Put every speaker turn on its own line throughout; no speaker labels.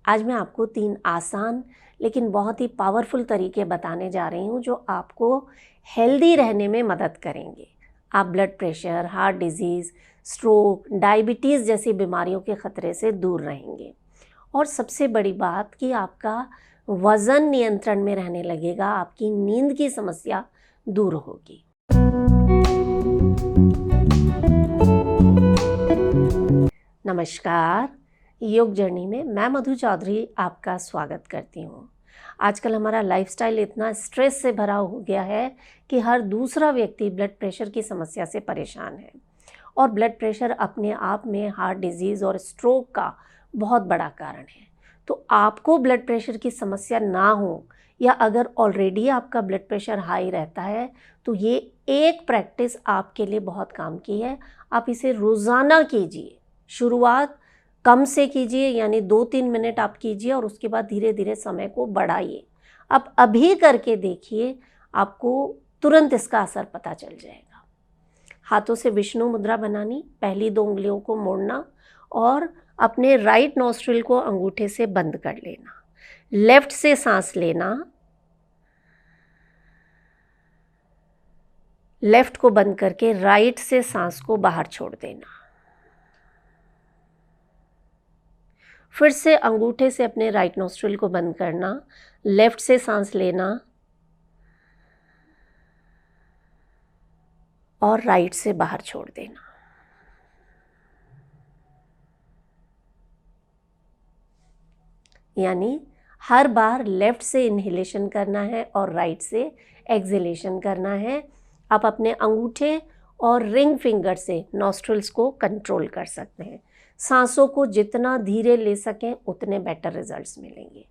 आज मैं आपको 3 आसान लेकिन बहुत ही पावरफुल तरीके बताने जा रही हूँ जो आपको हेल्दी रहने में मदद करेंगे। आप blood pressure, heart disease, stroke, diabetes जैसी बीमारियों के ख़तरे से दूर रहेंगे। और सबसे बड़ी बात कि आपका वज़न नियंत्रण में रहने लगेगा, आपकी नींद की समस्या दूर होगी। नमस्कार, योग जर्नी में मैं मधु चौधरी आपका स्वागत करती हूँ। आजकल हमारा लाइफस्टाइल इतना स्ट्रेस से भरा हो गया है कि हर दूसरा व्यक्ति ब्लड प्रेशर की समस्या से परेशान है और ब्लड प्रेशर अपने आप में हार्ट डिजीज़ और स्ट्रोक का बहुत बड़ा कारण है। तो आपको ब्लड प्रेशर की समस्या ना हो या अगर ऑलरेडी आपका ब्लड प्रेशर हाई रहता है तो ये एक प्रैक्टिस आपके लिए बहुत काम की है। आप इसे रोज़ाना कीजिए। शुरुआत कम से कीजिए, यानी 2-3 मिनट आप कीजिए और उसके बाद धीरे धीरे समय को बढ़ाइए। आप अभी करके देखिए, आपको तुरंत इसका असर पता चल जाएगा। हाथों से विष्णु मुद्रा बनानी, पहली 2 उंगलियों को मोड़ना और अपने राइट नॉस्ट्रिल को अंगूठे से बंद कर लेना। लेफ्ट से सांस लेना, लेफ्ट को बंद करके राइट से सांस को बाहर छोड़ देना। फिर से अंगूठे से अपने राइट नॉस्ट्रिल को बंद करना, लेफ्ट से सांस लेना और राइट से बाहर छोड़ देना। यानी हर बार लेफ्ट से इनहेलेशन करना है और राइट से एक्सहेलेशन करना है। आप अपने अंगूठे और रिंग फिंगर से नॉस्ट्रिल्स को कंट्रोल कर सकते हैं। सांसों को जितना धीरे ले सकें उतने बेटर रिजल्ट्स मिलेंगे।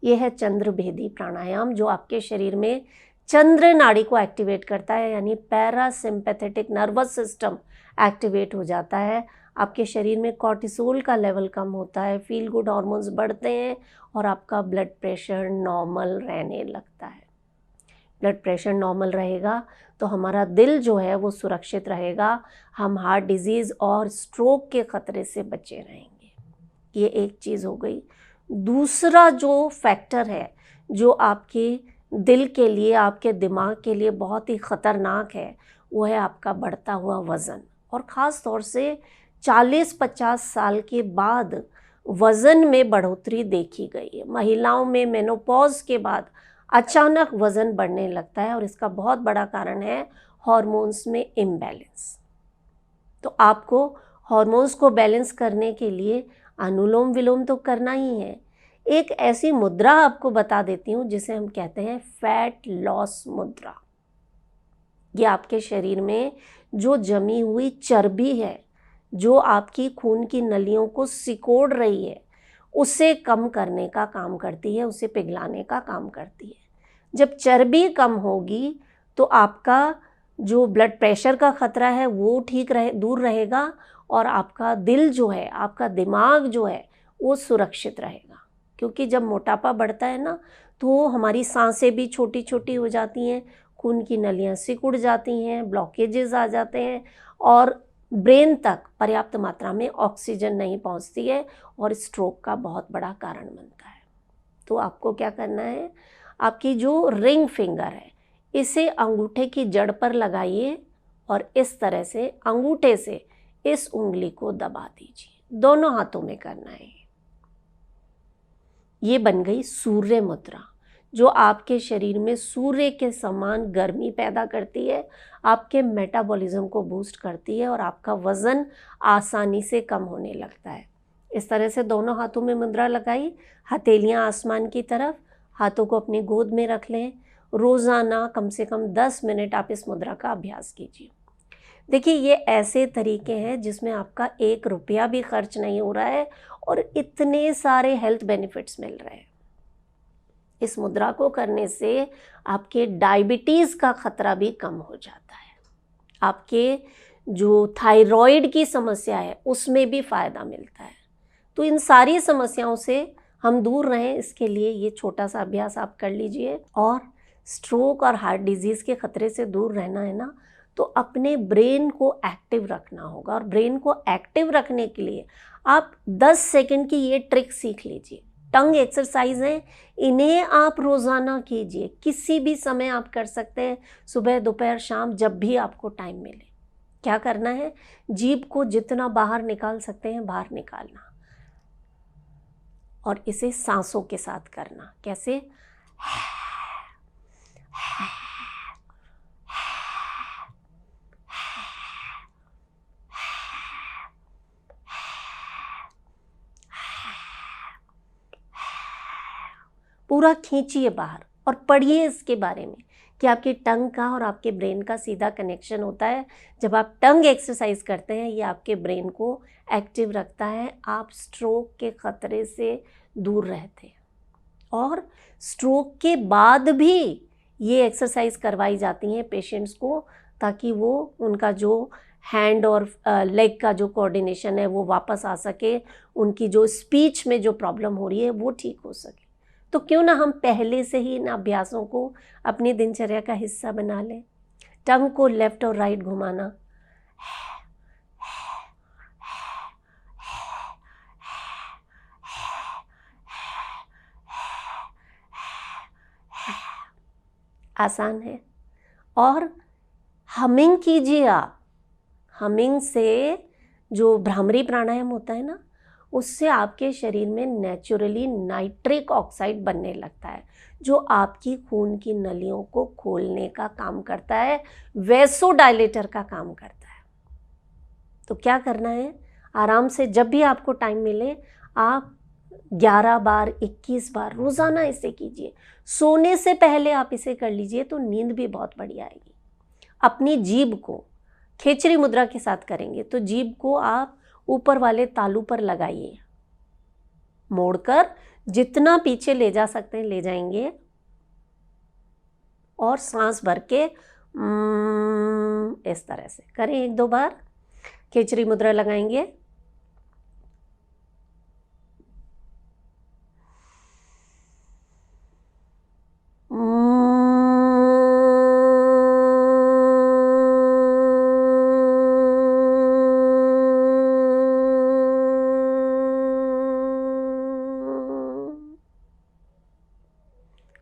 यह है चंद्र भेदी प्राणायाम, जो आपके शरीर में चंद्र नाड़ी को एक्टिवेट करता है, यानी पैरासिम्पैथेटिक नर्वस सिस्टम एक्टिवेट हो जाता है। आपके शरीर में कॉर्टिसोल का लेवल कम होता है, फील गुड हार्मोन्स बढ़ते हैं और आपका ब्लड प्रेशर नॉर्मल रहने लगता है। ब्लड प्रेशर नॉर्मल रहेगा तो हमारा दिल जो है वो सुरक्षित रहेगा, हम हार्ट डिजीज़ और स्ट्रोक के ख़तरे से बचे रहेंगे। ये एक चीज़ हो गई। दूसरा जो फैक्टर है जो आपके दिल के लिए, आपके दिमाग के लिए बहुत ही ख़तरनाक है, वो है आपका बढ़ता हुआ वज़न। और ख़ास तौर से 40-50 साल के बाद वज़न में बढ़ोतरी देखी गई है। महिलाओं में मेनोपॉज के बाद अचानक वज़न बढ़ने लगता है और इसका बहुत बड़ा कारण है हार्मोन्स में इम्बैलेंस। तो आपको हार्मोन्स को बैलेंस करने के लिए अनुलोम विलोम तो करना ही है। एक ऐसी मुद्रा आपको बता देती हूँ जिसे हम कहते हैं फैट लॉस मुद्रा। ये आपके शरीर में जो जमी हुई चर्बी है, जो आपकी खून की नलियों को सिकोड़ रही है, उसे कम करने का काम करती है, उसे पिघलाने का काम करती है। जब चर्बी कम होगी तो आपका जो ब्लड प्रेशर का ख़तरा है वो दूर रहेगा और आपका दिल जो है, आपका दिमाग जो है वो सुरक्षित रहेगा। क्योंकि जब मोटापा बढ़ता है ना तो हमारी सांसें भी छोटी छोटी हो जाती हैं, खून की नलियाँ सिकुड़ जाती हैं, ब्लॉकेजेस आ जाते हैं और ब्रेन तक पर्याप्त मात्रा में ऑक्सीजन नहीं पहुंचती है और स्ट्रोक का बहुत बड़ा कारण बनता है। तो आपको क्या करना है, आपकी जो रिंग फिंगर है इसे अंगूठे की जड़ पर लगाइए और इस तरह से अंगूठे से इस उंगली को दबा दीजिए। दोनों हाथों में करना है। ये बन गई सूर्य मुद्रा, जो आपके शरीर में सूर्य के समान गर्मी पैदा करती है, आपके मेटाबॉलिज्म को बूस्ट करती है और आपका वज़न आसानी से कम होने लगता है। इस तरह से दोनों हाथों में मुद्रा लगाई, हथेलियां आसमान की तरफ, हाथों को अपनी गोद में रख लें। रोज़ाना कम से कम 10 मिनट आप इस मुद्रा का अभ्यास कीजिए। देखिए, ये ऐसे तरीके हैं जिसमें आपका 1 रुपया भी खर्च नहीं हो रहा है और इतने सारे हेल्थ बेनिफिट्स मिल रहे हैं। इस मुद्रा को करने से आपके डायबिटीज़ का ख़तरा भी कम हो जाता है। आपके जो थायराइड की समस्या है उसमें भी फ़ायदा मिलता है। तो इन सारी समस्याओं से हम दूर रहें, इसके लिए ये छोटा सा अभ्यास आप कर लीजिए। और स्ट्रोक और हार्ट डिजीज़ के ख़तरे से दूर रहना है ना, तो अपने ब्रेन को एक्टिव रखना होगा। और ब्रेन को एक्टिव रखने के लिए आप 10 सेकंड की ये ट्रिक सीख लीजिए। टंग एक्सरसाइज हैं, इन्हें आप रोज़ाना कीजिए, किसी भी समय आप कर सकते हैं, सुबह दोपहर शाम, जब भी आपको टाइम मिले। क्या करना है, जीभ को जितना बाहर निकाल सकते हैं बाहर निकालना, और इसे सांसों के साथ करना। कैसे, पूरा खींचिए बाहर और पढ़िए इसके बारे में कि आपकी टंग का और आपके ब्रेन का सीधा कनेक्शन होता है। जब आप टंग एक्सरसाइज करते हैं ये आपके ब्रेन को एक्टिव रखता है, आप स्ट्रोक के ख़तरे से दूर रहते हैं। और स्ट्रोक के बाद भी ये एक्सरसाइज करवाई जाती हैं पेशेंट्स को, ताकि वो उनका जो हैंड और लेग का जो कोऑर्डिनेशन है वो वापस आ सके, उनकी जो स्पीच में जो प्रॉब्लम हो रही है वो ठीक हो सके। तो क्यों ना हम पहले से ही इन अभ्यासों को अपनी दिनचर्या का हिस्सा बना लें। टंग को लेफ़्ट और राइट घुमाना, आसान है। और हमिंग कीजिए आप। हमिंग से जो भ्रामरी प्राणायाम होता है ना, उससे आपके शरीर में नेचुरली नाइट्रिक ऑक्साइड बनने लगता है, जो आपकी खून की नलियों को खोलने का काम करता है, वैसोडायलेटर का काम करता है। तो क्या करना है, आराम से जब भी आपको टाइम मिले आप 11 बार 21 बार रोज़ाना इसे कीजिए। सोने से पहले आप इसे कर लीजिए तो नींद भी बहुत बढ़िया आएगी। अपनी जीभ को खेचरी मुद्रा के साथ करेंगे तो जीभ को आप ऊपर वाले तालू पर लगाइए, मोड़कर जितना पीछे ले जा सकते हैं ले जाएंगे, और सांस भर के इस तरह से करें। 1-2 बार खेचरी मुद्रा लगाएंगे,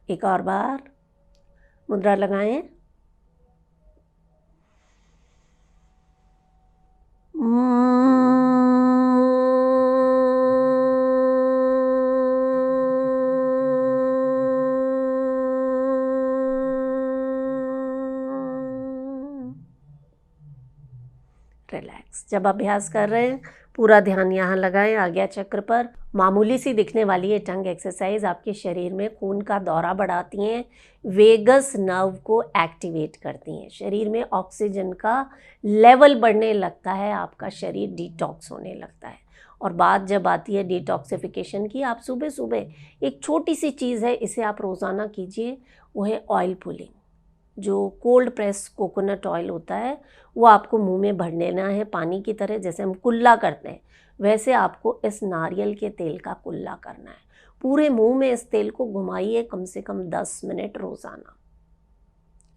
एक और बार मुद्रा लगाएं, रिलैक्स। जब अभ्यास कर रहे हैं पूरा ध्यान यहाँ लगाएं, आज्ञा चक्र पर। मामूली सी दिखने वाली ये टंग एक्सरसाइज आपके शरीर में खून का दौरा बढ़ाती हैं, वेगस नर्व को एक्टिवेट करती हैं, शरीर में ऑक्सीजन का लेवल बढ़ने लगता है, आपका शरीर डिटॉक्स होने लगता है। और बात जब आती है डिटॉक्सिफिकेशन की, आप सुबह सुबह एक छोटी सी चीज़ है, इसे आप रोज़ाना कीजिए, वो है ऑयल पुलिंग। जो कोल्ड प्रेस कोकोनट ऑयल होता है वो आपको मुंह में भर लेना है पानी की तरह, जैसे हम कुल्ला करते हैं वैसे आपको इस नारियल के तेल का कुल्ला करना है। पूरे मुंह में इस तेल को घुमाइए कम से कम 10 मिनट रोज़ाना।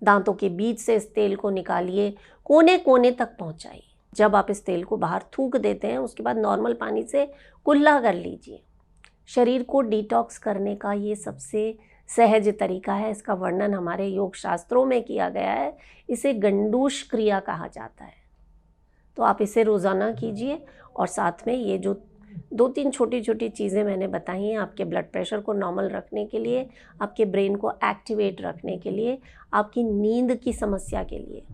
दांतों के बीच से इस तेल को निकालिए, कोने कोने तक पहुंचाइए। जब आप इस तेल को बाहर थूक देते हैं उसके बाद नॉर्मल पानी से कुल्ला कर लीजिए। शरीर को डिटॉक्स करने का ये सबसे सहज तरीका है, इसका वर्णन हमारे योग शास्त्रों में किया गया है, इसे गंडूश क्रिया कहा जाता है। तो आप इसे रोज़ाना कीजिए, और साथ में ये जो 2-3 छोटी छोटी चीज़ें मैंने बताई हैं आपके ब्लड प्रेशर को नॉर्मल रखने के लिए, आपके ब्रेन को एक्टिवेट रखने के लिए, आपकी नींद की समस्या के लिए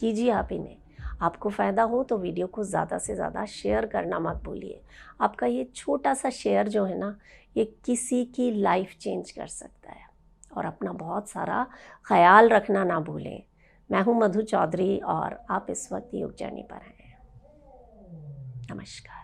कीजिए आप इन्हें। आपको फ़ायदा हो तो वीडियो को ज़्यादा से ज़्यादा शेयर करना मत भूलिए। आपका ये छोटा सा शेयर जो है ना, ये किसी की लाइफ चेंज कर सकता है। और अपना बहुत सारा ख्याल रखना ना भूलें। मैं हूँ मधु चौधरी और आप इस वक्त योग जर्नी पर हैं। नमस्कार।